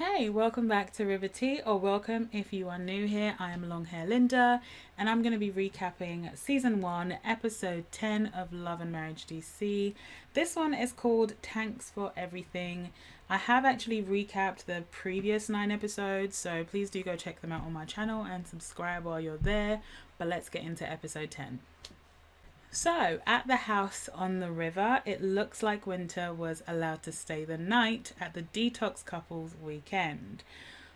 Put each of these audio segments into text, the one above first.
Hey, welcome back to Rivetea, or welcome if you are new here. I am Long Hair Linda, and I'm going to be recapping season 1, episode 10 of Love and Marriage DC. This one is called Tanks for Everything. I have actually recapped the previous 9 episodes, so please do go check them out on my channel and subscribe while you're there. But let's get into episode 10. So, at the house on the river, it looks like Winter was allowed to stay the night at the detox couples weekend.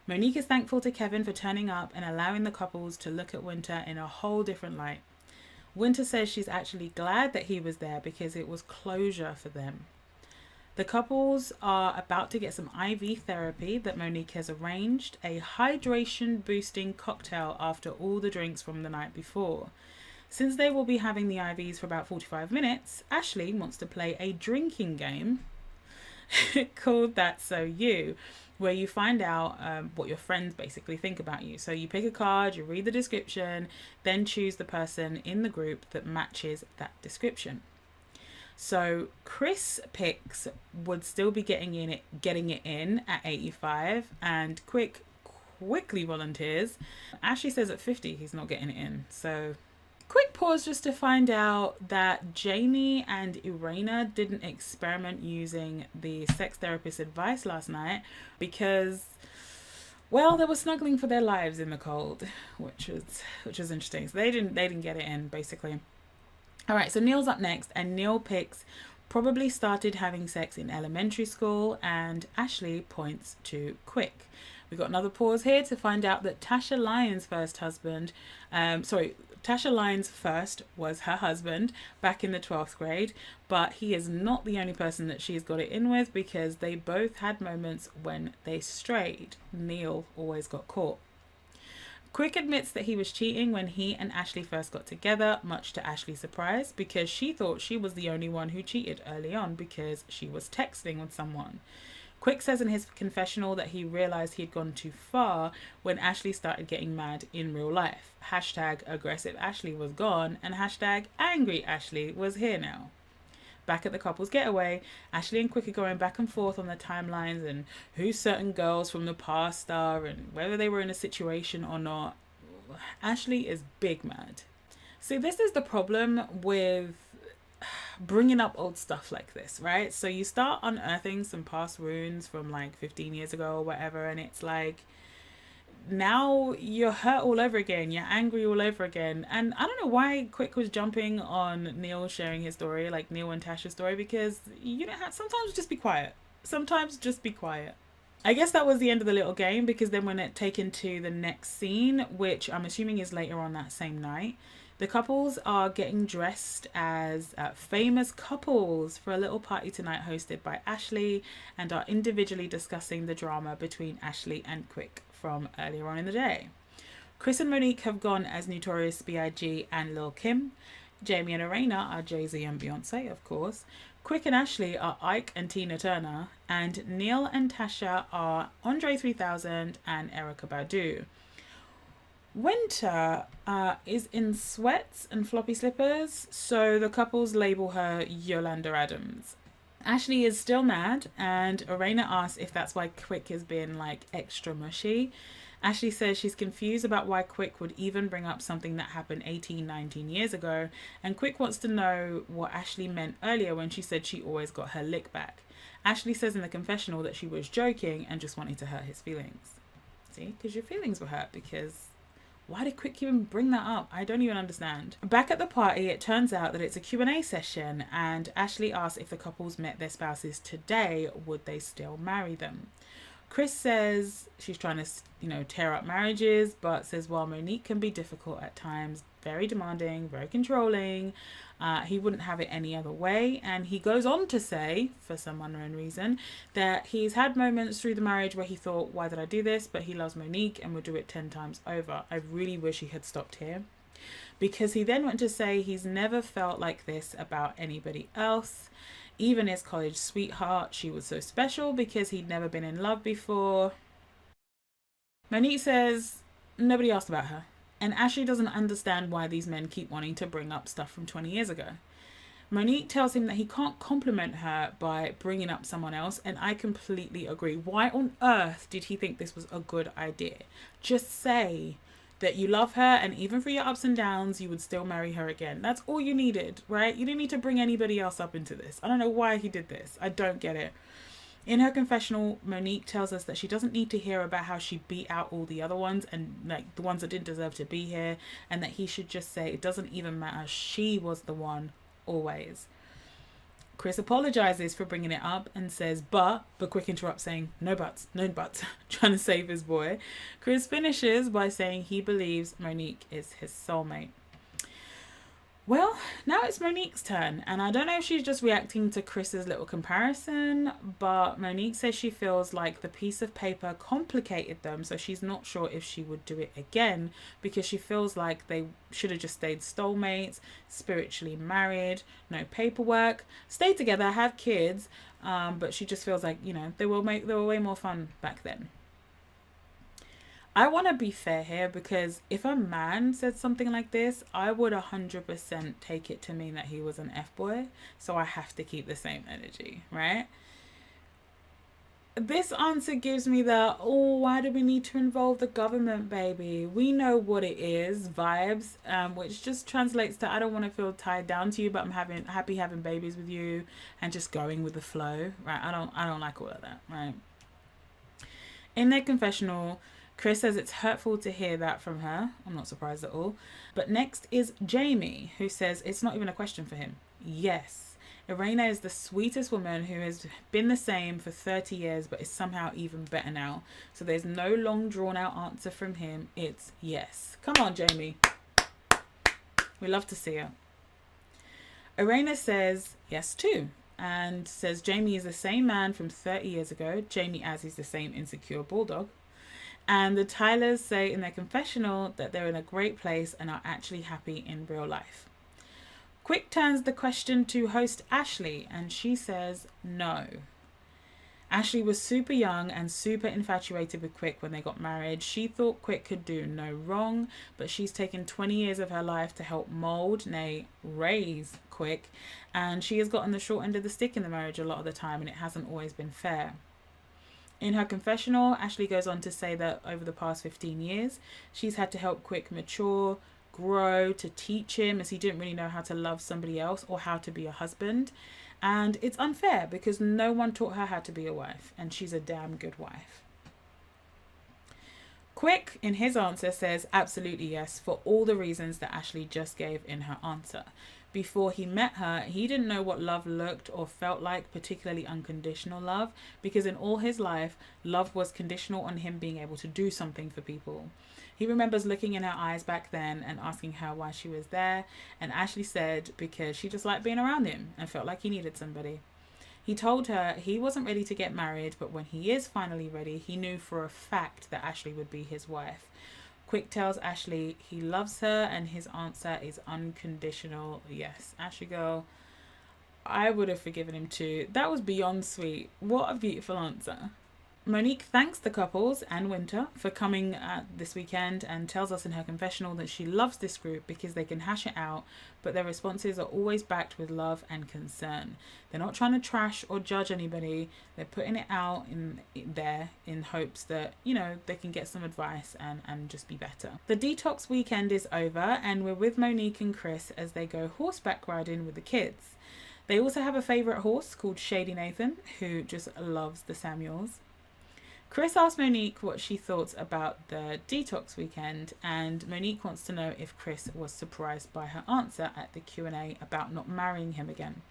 Monique is thankful to Kevin for turning up and allowing the couples to look at Winter in a whole different light. Winter says she's actually glad that he was there because it was closure for them. The couples are about to get some IV therapy that Monique has arranged, a hydration boosting cocktail after all the drinks from the night before. Since they will be having the IVs for about 45 minutes, Ashley wants to play a drinking game called That's So You, where you find out what your friends basically think about you. So you pick a card, you read the description, then choose the person in the group that matches that description. So Chris picks would still be getting it in at 85, and quickly volunteers. Ashley says at 50 he's not getting it in. So quick pause just to find out that Jamie and Irena didn't experiment using the sex therapist's advice last night because, well, they were snuggling for their lives in the cold, which was interesting. So they didn't get it in basically. All right, so Neil's up next, and Neil picks probably started having sex in elementary school, and Ashley points to Quick. We got another pause here to find out that Tasha Lyons' first husband, Tasha Lyons' first was her husband back in the 12th grade, but he is not the only person that she's got it in with because they both had moments when they strayed. Neil always got caught. Quick admits that he was cheating when he and Ashley first got together, much to Ashley's surprise, because she thought she was the only one who cheated early on because she was texting with someone. Quick says in his confessional that he realized he had gone too far when Ashley started getting mad in real life. Hashtag aggressive Ashley was gone, and hashtag angry Ashley was here now. Back at the couple's getaway, Ashley and Quick are going back and forth on the timelines and who certain girls from the past are and whether they were in a situation or not. Ashley is big mad. See, this is the problem with bringing up old stuff like this, right? So you start unearthing some past wounds from like 15 years ago or whatever, and it's like now you're hurt all over again, you're angry all over again. And I don't know why Quick was jumping on Neil sharing his story, like Neil and Tasha's story, because you don't have, sometimes just be quiet. Sometimes just be quiet. I guess that was the end of the little game, because then when it taken to the next scene, which I'm assuming is later on that same night, the couples are getting dressed as famous couples for a little party tonight hosted by Ashley, and are individually discussing the drama between Ashley and Quick from earlier on in the day. Chris and Monique have gone as Notorious B.I.G. and Lil Kim. Jamie and Irena are Jay-Z and Beyonce, of course. Quick and Ashley are Ike and Tina Turner. And Neil and Tasha are Andre 3000 and Erykah Badu. Winter is in sweats and floppy slippers, so the couples label her Yolanda Adams. Ashley is still mad, and Irena asks if that's why Quick has been like extra mushy. Ashley says she's confused about why Quick would even bring up something that happened 18, 19 years ago, and Quick wants to know what Ashley meant earlier when she said she always got her lick back. Ashley says in the confessional that she was joking and just wanted to hurt his feelings. See, because your feelings were hurt, because why did Quick even bring that up? I don't even understand. Back at the party, it turns out that it's a Q&A session, and Ashley asks if the couples met their spouses today, would they still marry them? Chris says she's trying to, tear up marriages, but says while Monique can be difficult at times, very demanding, very controlling, he wouldn't have it any other way. And he goes on to say, for some unknown reason, that he's had moments through the marriage where he thought, why did I do this? But he loves Monique and would do it 10 times over. I really wish he had stopped here. Because he then went to say he's never felt like this about anybody else. Even his college sweetheart, she was so special because he'd never been in love before. Monique says nobody asked about her. And Ashley doesn't understand why these men keep wanting to bring up stuff from 20 years ago. Monique tells him that he can't compliment her by bringing up someone else, and I completely agree. Why on earth did he think this was a good idea? Just say that you love her, and even for your ups and downs, you would still marry her again. That's all you needed, right? You didn't need to bring anybody else up into this. I don't know why he did this. I don't get it. In her confessional, Monique tells us that she doesn't need to hear about how she beat out all the other ones and like the ones that didn't deserve to be here, and that he should just say it doesn't even matter. She was the one always. Chris apologizes for bringing it up and says, but Quick interrupts saying, no buts, trying to save his boy. Chris finishes by saying he believes Monique is his soulmate. Well, now it's Monique's turn, and I don't know if she's just reacting to Chris's little comparison, but Monique says she feels like the piece of paper complicated them, so she's not sure if she would do it again, because she feels like they should have just stayed soulmates, spiritually married, no paperwork, stay together, have kids, but she just feels like, you know, they were way more fun back then. I want to be fair here, because if a man said something like this, I would 100% take it to mean that he was an F-boy. So I have to keep the same energy, right? This answer gives me the, oh, why do we need to involve the government, baby? We know what it is, vibes, which just translates to I don't want to feel tied down to you, but I'm happy having babies with you and just going with the flow, right? I don't like all of that, right? In their confessional, Chris says it's hurtful to hear that from her. I'm not surprised at all. But next is Jamie, who says it's not even a question for him. Yes. Irena is the sweetest woman who has been the same for 30 years, but is somehow even better now. So there's no long drawn out answer from him. It's yes. Come on, Jamie. We love to see her. Irena says yes too, and says Jamie is the same man from 30 years ago. Jamie as he's the same insecure bulldog. And the Tylers say in their confessional that they're in a great place and are actually happy in real life. Quick turns the question to host Ashley, and she says no. Ashley was super young and super infatuated with Quick when they got married. She thought Quick could do no wrong, but she's taken 20 years of her life to help mold, nay, raise Quick, and she has gotten the short end of the stick in the marriage a lot of the time, and it hasn't always been fair. In her confessional, Ashley goes on to say that over the past 15 years, she's had to help Quick mature, grow, to teach him, as he didn't really know how to love somebody else or how to be a husband. And it's unfair because no one taught her how to be a wife, and she's a damn good wife. Quick, in his answer, says absolutely yes for all the reasons that Ashley just gave in her answer. Before he met her, he didn't know what love looked or felt like, particularly unconditional love, because in all his life, love was conditional on him being able to do something for people. He remembers looking in her eyes back then and asking her why she was there, and Ashley said because she just liked being around him and felt like he needed somebody. He told her he wasn't ready to get married, but when he is finally ready, he knew for a fact that Ashley would be his wife. Quick tells Ashley he loves her, and his answer is unconditional yes. Ashley girl, I would have forgiven him too. That was beyond sweet. What a beautiful answer. Monique thanks the couples and Winter for coming this weekend and tells us in her confessional that she loves this group because they can hash it out, but their responses are always backed with love and concern. They're not trying to trash or judge anybody. They're putting it out in there in hopes that, you know, they can get some advice and just be better. The detox weekend is over, and we're with Monique and Chris as they go horseback riding with the kids. They also have a favourite horse called Shady Nathan, who just loves the Samuels. Chris asked Monique what she thought about the detox weekend, and Monique wants to know if Chris was surprised by her answer at the Q&A about not marrying him again.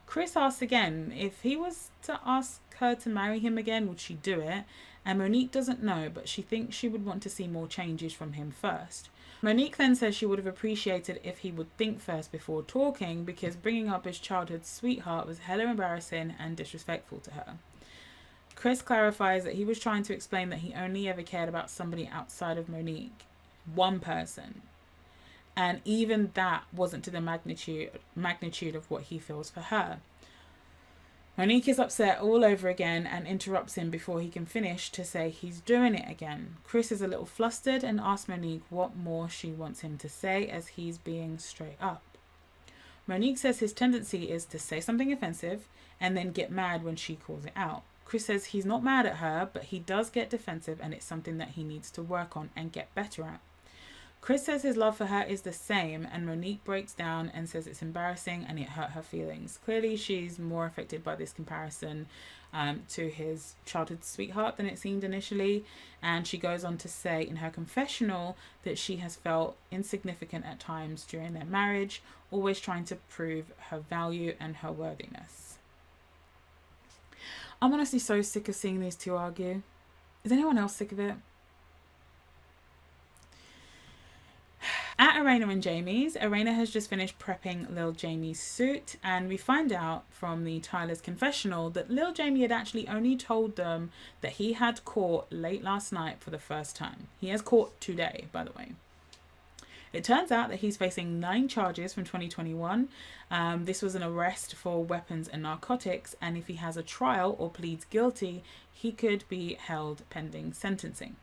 Chris asks again if he was to ask her to marry him again, would she do it? And Monique doesn't know, but she thinks she would want to see more changes from him first. Monique then says she would have appreciated if he would think first before talking, because bringing up his childhood sweetheart was hella embarrassing and disrespectful to her. Chris clarifies that he was trying to explain that he only ever cared about somebody outside of Monique, one person. And even that wasn't to the magnitude of what he feels for her. Monique is upset all over again and interrupts him before he can finish to say he's doing it again. Chris is a little flustered and asks Monique what more she wants him to say, as he's being straight up. Monique says his tendency is to say something offensive and then get mad when she calls it out. Chris says he's not mad at her, but he does get defensive and it's something that he needs to work on and get better at. Chris says his love for her is the same, and Monique breaks down and says it's embarrassing and it hurt her feelings. Clearly, she's more affected by this comparison to his childhood sweetheart than it seemed initially. And she goes on to say in her confessional that she has felt insignificant at times during their marriage, always trying to prove her value and her worthiness. I'm honestly so sick of seeing these two argue. Is anyone else sick of it? At Irena and Jamie's, Irena has just finished prepping Lil Jamie's suit, and we find out from the Tyler's confessional that Lil Jamie had actually only told them that he had court late last night for the first time. He has court today, by the way. It turns out that he's facing 9 charges from 2021. This was an arrest for weapons and narcotics, and if he has a trial or pleads guilty, he could be held pending sentencing.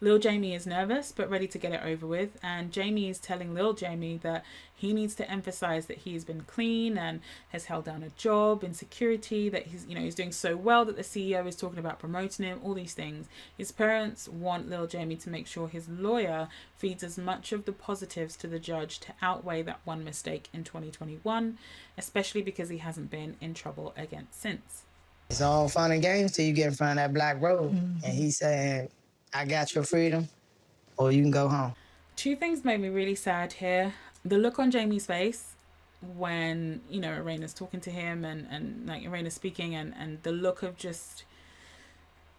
Lil Jamie is nervous but ready to get it over with, and Jamie is telling Lil Jamie that he needs to emphasize that he's been clean and has held down a job in security, that he's doing so well that the CEO is talking about promoting him, all these things. His parents want Lil Jamie to make sure his lawyer feeds as much of the positives to the judge to outweigh that one mistake in 2021, especially because he hasn't been in trouble again since. It's all fun and games till you get in front of that black road, and he's saying, I got your freedom, or you can go home. 2 things made me really sad here. The look on Jamie's face when, Irena's talking to him and like Irena's speaking, and the look of just,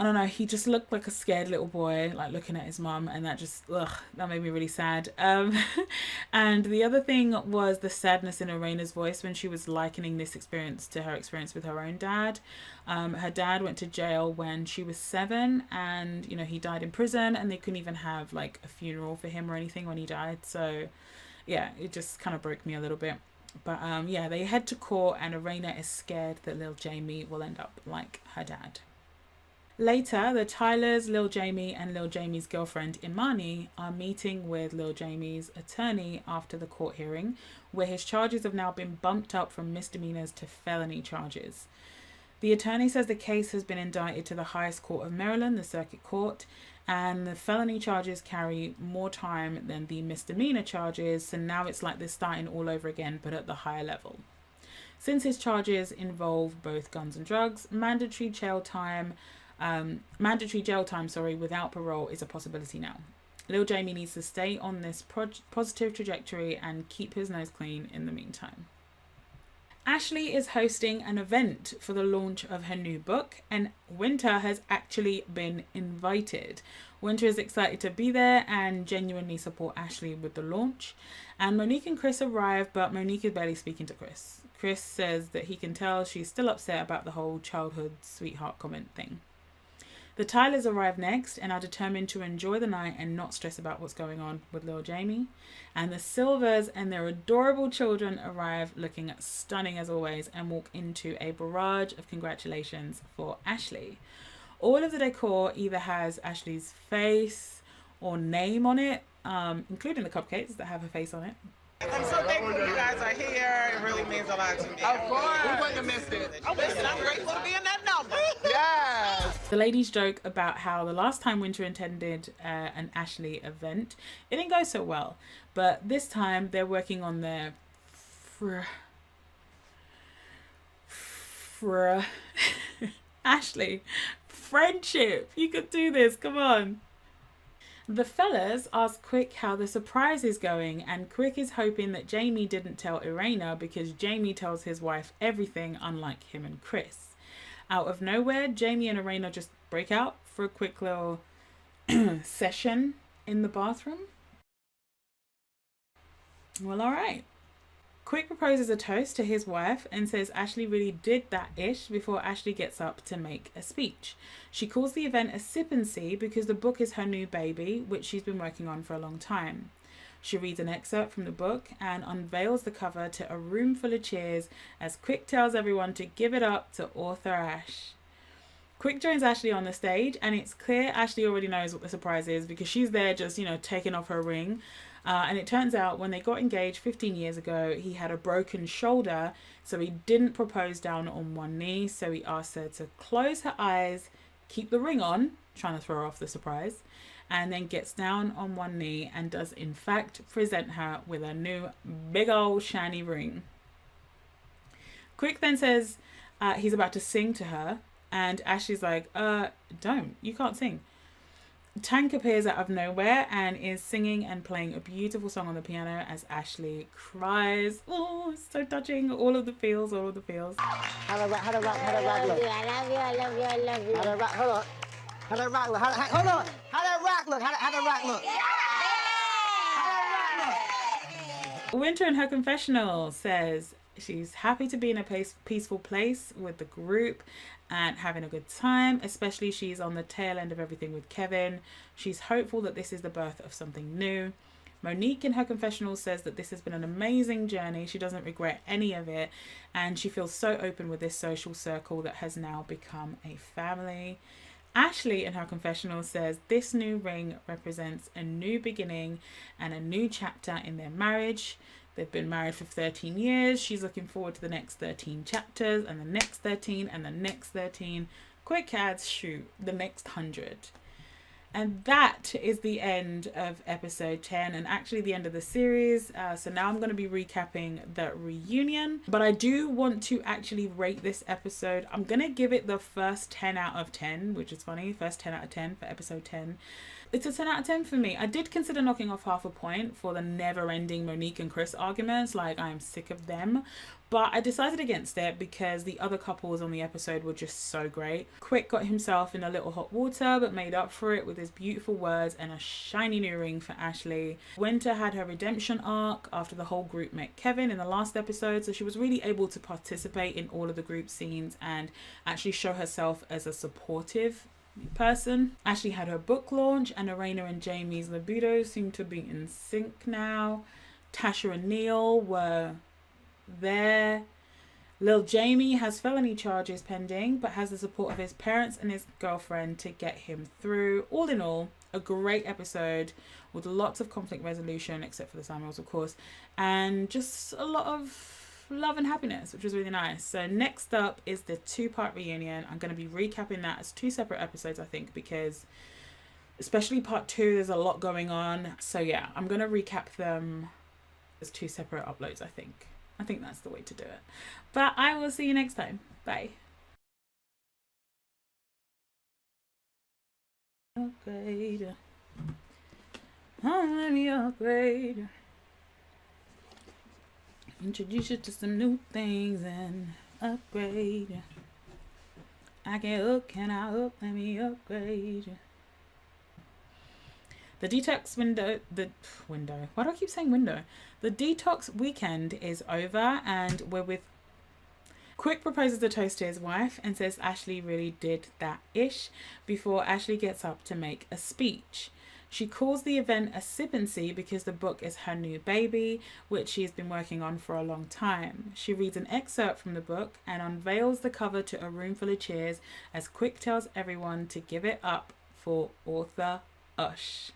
I don't know, he just looked like a scared little boy, like looking at his mum, and that just, that made me really sad. And the other thing was the sadness in Irena's voice when she was likening this experience to her experience with her own dad. Her dad went to jail when she was 7, and, he died in prison, and they couldn't even have like a funeral for him or anything when he died. So yeah, it just kind of broke me a little bit. But they head to court, and Irena is scared that Lil Jamie will end up like her dad. Later, the Tylers, Lil Jamie, and Lil Jamie's girlfriend Imani are meeting with Lil Jamie's attorney after the court hearing, where his charges have now been bumped up from misdemeanors to felony charges. The attorney says the case has been indicted to the highest court of Maryland, the Circuit Court, and the felony charges carry more time than the misdemeanor charges, so now it's like they're starting all over again, but at the higher level. Since his charges involve both guns and drugs, mandatory jail time without parole is a possibility now. Lil Jamie needs to stay on this positive trajectory and keep his nose clean in the meantime. Ashley is hosting an event for the launch of her new book, and Winter has actually been invited. Winter is excited to be there and genuinely support Ashley with the launch. And Monique and Chris arrive, but Monique is barely speaking to Chris. Chris says that he can tell she's still upset about the whole childhood sweetheart comment thing. The Tylers arrive next and are determined to enjoy the night and not stress about what's going on with Lil Jamie. And the Silvers and their adorable children arrive looking stunning as always and walk into a barrage of congratulations for Ashley. All of the decor either has Ashley's face or name on it, including the cupcakes that have her face on it. I'm so thankful you guys are here. It really means a lot to me. Of course. We wouldn't have missed it. Listen, I'm grateful to be in that number. Yes. The ladies joke about how the last time Winter attended an Ashley event, it didn't go so well. But this time they're working on their Ashley, friendship. You could do this. Come on. The fellas ask Quick how the surprise is going, and Quick is hoping that Jamie didn't tell Irena because Jamie tells his wife everything, unlike him and Chris. Out of nowhere, Jamie and Irena just break out for a quick little session in the bathroom. Well, all right. Quick proposes a toast to his wife and says Ashley really did that ish before Ashley gets up to make a speech. She calls the event a sip and see because the book is her new baby, which she's been working on for a long time. She reads an excerpt from the book and unveils the cover to a room full of cheers as Quick tells everyone to give it up to author Ash. Quick joins Ashley on the stage, and it's clear Ashley already knows what the surprise is because she's there just, taking off her ring. And it turns out when they got engaged 15 years ago, he had a broken shoulder, so he didn't propose down on one knee. So he asked her to close her eyes, keep the ring on, trying to throw her off the surprise, and then gets down on one knee and does in fact present her with a new big old shiny ring. Quick then says he's about to sing to her, and Ashley's like, don't, you can't sing. Tank appears out of nowhere and is singing and playing a beautiful song on the piano as Ashley cries. Oh, it's so touching. All of the feels, all of the feels. How the rock look? I love you, I love you, I love you. How the rock, hold on. How that rock look? Hold on. How that rock look? How that rock look? Winter in her confessional says she's happy to be in a peaceful place with the group and having a good time, especially she's on the tail end of everything with Kevin. She's hopeful that this is the birth of something new. Monique in her confessional says that this has been an amazing journey. She doesn't regret any of it, and she feels so open with this social circle that has now become a family. Ashley in her confessional says this new ring represents a new beginning and a new chapter in their marriage. They've been married for 13 years. She's looking forward to the next 13 chapters and the next 13 and the next 13. Quick adds, shoot, the next 100. And that is the end of episode 10 and actually the end of the series. So now I'm going to be recapping the reunion. But I do want to actually rate this episode. I'm going to give it the first 10 out of 10, which is funny. First 10 out of 10 for episode 10. It's a 10 out of 10 for me. I did consider knocking off half a point for the never-ending Monique and Chris arguments. Like, I'm sick of them. But I decided against it because the other couples on the episode were just so great. Quick got himself in a little hot water, but made up for it with his beautiful words and a shiny new ring for Ashley. Winter had her redemption arc after the whole group met Kevin in the last episode, so she was really able to participate in all of the group scenes and actually show herself as a supportive person. Ashley had her book launch, and Arena and Jamie's libido seem to be in sync now. Tasha and Neil were there. Lil Jamie has felony charges pending, but has the support of his parents and his girlfriend to get him through. All in all, a great episode with lots of conflict resolution, except for the Samuels, of course, and just a lot of love and happiness, which was really nice. So next up is the 2-part reunion. I'm going to be recapping that as 2 separate episodes, I think, because especially part 2, there's a lot going on. So yeah, I'm going to recap them as 2 separate uploads, I think. I think that's the way to do it. But I will see you next time. Bye. Upgrade. Oh, let me upgrade. Introduce you to some new things and upgrade. I can up, can I up? Let me upgrade. The detox window, why do I keep saying window? The detox weekend is over and we're with Quick proposes a toast to his wife and says Ashley really did that ish before Ashley gets up to make a speech. She calls the event a sip and see because the book is her new baby, which she has been working on for a long time. She reads an excerpt from the book and unveils the cover to a room full of cheers as Quick tells everyone to give it up for author Osh.